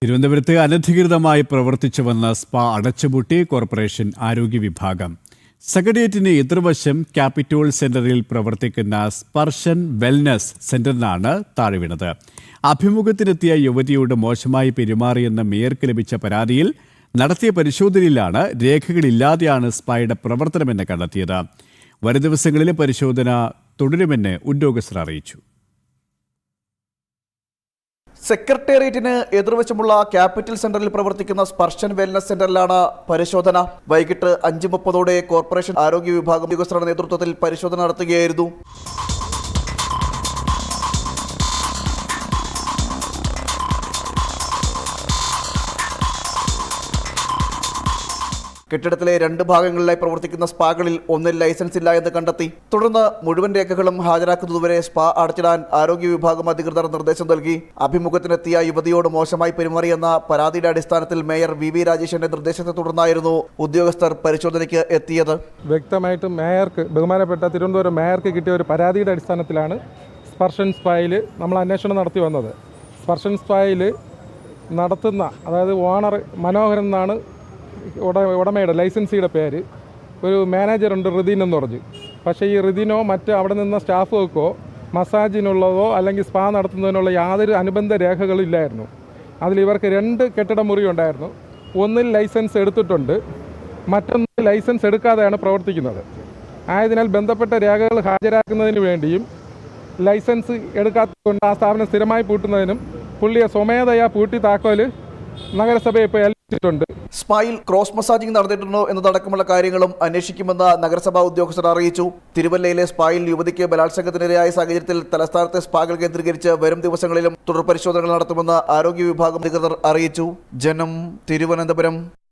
തിരുവനന്തപുരത്ത് അനധികൃതമായി പ്രവർത്തിച്ചു വന്ന സ്പാ അടച്ചുപൂട്ടി കോർപ്പറേഷൻ ആരോഗ്യ വിഭാഗം. സെക്രട്ടേറിയറ്റിന് എതിർവശം ക്യാപിറ്റോൾ സെന്ററിൽ പ്രവർത്തിക്കുന്ന സ്പർശൻ വെൽനസ് സെന്ററിനാണ് താഴെ വീണത്. അഭിമുഖത്തിനെത്തിയ യുവതിയോട് മോശമായി പെരുമാറിയെന്ന മേയർക്ക് ലഭിച്ച പരാതിയിൽ നടത്തിയ പരിശോധനയിലാണ് രേഖകളില്ലാതെയാണ് സ്പായുടെ പ്രവർത്തനമെന്ന് കണ്ടെത്തിയത്. വരും ദിവസങ്ങളിലെ പരിശോധന തുടരുമെന്ന് ഉദ്യോഗസ്ഥർ അറിയിച്ചു. സെക്രട്ടേറിയറ്റിന് എതിർവശമുള്ള ക്യാപിറ്റൽ സെന്ററിൽ പ്രവർത്തിക്കുന്ന സ്പർശൻ വെൽനസ് സെന്ററിലാണ് പരിശോധന. വൈകിട്ട് 5:30 കോർപ്പറേഷൻ ആരോഗ്യ വിഭാഗം ഉദ്യോഗസ്ഥരുടെ നേതൃത്വത്തിൽ പരിശോധന നടത്തുകയായിരുന്നു. കെട്ടിടത്തിലെ 2 ഭാഗങ്ങളിലായി പ്രവർത്തിക്കുന്ന സ്പാകളിൽ ഒന്നിൽ ലൈസൻസ് ഇല്ല എന്ന് കണ്ടെത്തി. തുടർന്ന് മുഴുവൻ രേഖകളും ഹാജരാക്കുന്നതുവരെ സ്പാ അടച്ചിടാൻ ആരോഗ്യ വിഭാഗം അധികൃതർ നിർദ്ദേശം നൽകി. അഭിമുഖത്തിനെത്തിയ യുവതിയോട് മോശമായി പെരുമാറിയെന്ന പരാതിയുടെ അടിസ്ഥാനത്തിൽ മേയർ വി രാജേഷിന്റെ നിർദ്ദേശത്തെ തുടർന്നായിരുന്നു ഉദ്യോഗസ്ഥർ പരിശോധനയ്ക്ക് എത്തിയത്. വ്യക്തമായിട്ട് മേയർക്ക്, ബഹുമാനപ്പെട്ട തിരുവനന്തപുരം മേയർക്ക് കിട്ടിയ ഒരു പരാതിയുടെ അടിസ്ഥാനത്തിലാണ് സ്പർശൻ സ്പായിൽ നമ്മൾ അന്വേഷണം നടത്തി വന്നത്. സ്പർശൻ സ്പായിൽ നടത്തുന്ന, അതായത് ഓണർ മനോഹരൻ എന്നാണ് ഉടമയുടെ ലൈസൻസിയുടെ പേര്. ഒരു മാനേജറുണ്ട് റിദിൻ എന്ന് പറഞ്ഞു. പക്ഷേ ഈ റിദിനോ മറ്റ് അവിടെ നിന്ന സ്റ്റാഫുകൾക്കോ മസാജിനുള്ളതോ അല്ലെങ്കിൽ സ്പാ നടത്തുന്നതിനുള്ള യാതൊരു അനുബന്ധ രേഖകളും ഇല്ലായിരുന്നു. അതിൽ ഇവർക്ക് 2 കെട്ടിട മുറി ഉണ്ടായിരുന്നു. ഒന്നിൽ ലൈസൻസ് എടുത്തിട്ടുണ്ട്, മറ്റൊന്നിൽ ലൈസൻസ് എടുക്കാതെയാണ് പ്രവർത്തിക്കുന്നത്. ആയതിനാൽ ബന്ധപ്പെട്ട രേഖകൾ ഹാജരാക്കുന്നതിന് വേണ്ടിയും ലൈസൻസ് എടുക്കാത്തതുകൊണ്ട് ആ സ്ഥാപനം സ്ഥിരമായി പൂട്ടുന്നതിനും പുള്ളിയെ സ്വമേധയാ പൂട്ടി താക്കോൽ നഗരസഭയെ ഇപ്പോൾ ഏൽപ്പിച്ചിട്ടുണ്ട്. സ്പായിൽ ക്രോസ് മസാജിംഗ് നടന്നിട്ടുണ്ടോ എന്നതടക്കമുള്ള കാര്യങ്ങളും അന്വേഷിക്കുമെന്ന് നഗരസഭാ ഉദ്യോഗസ്ഥർ അറിയിച്ചു. തിരുവല്ലയിലെ സ്പായിൽ യുവതിക്ക് ബലാത്സംഗത്തിനിരയായ സാഹചര്യത്തിൽ തലസ്ഥാനത്തെ സ്പാകൾ കേന്ദ്രീകരിച്ച് വരും ദിവസങ്ങളിലും തുടർ പരിശോധനകൾ നടത്തുമെന്ന് ആരോഗ്യ വിഭാഗം അധികൃതർ അറിയിച്ചു. ജനം, തിരുവനന്തപുരം.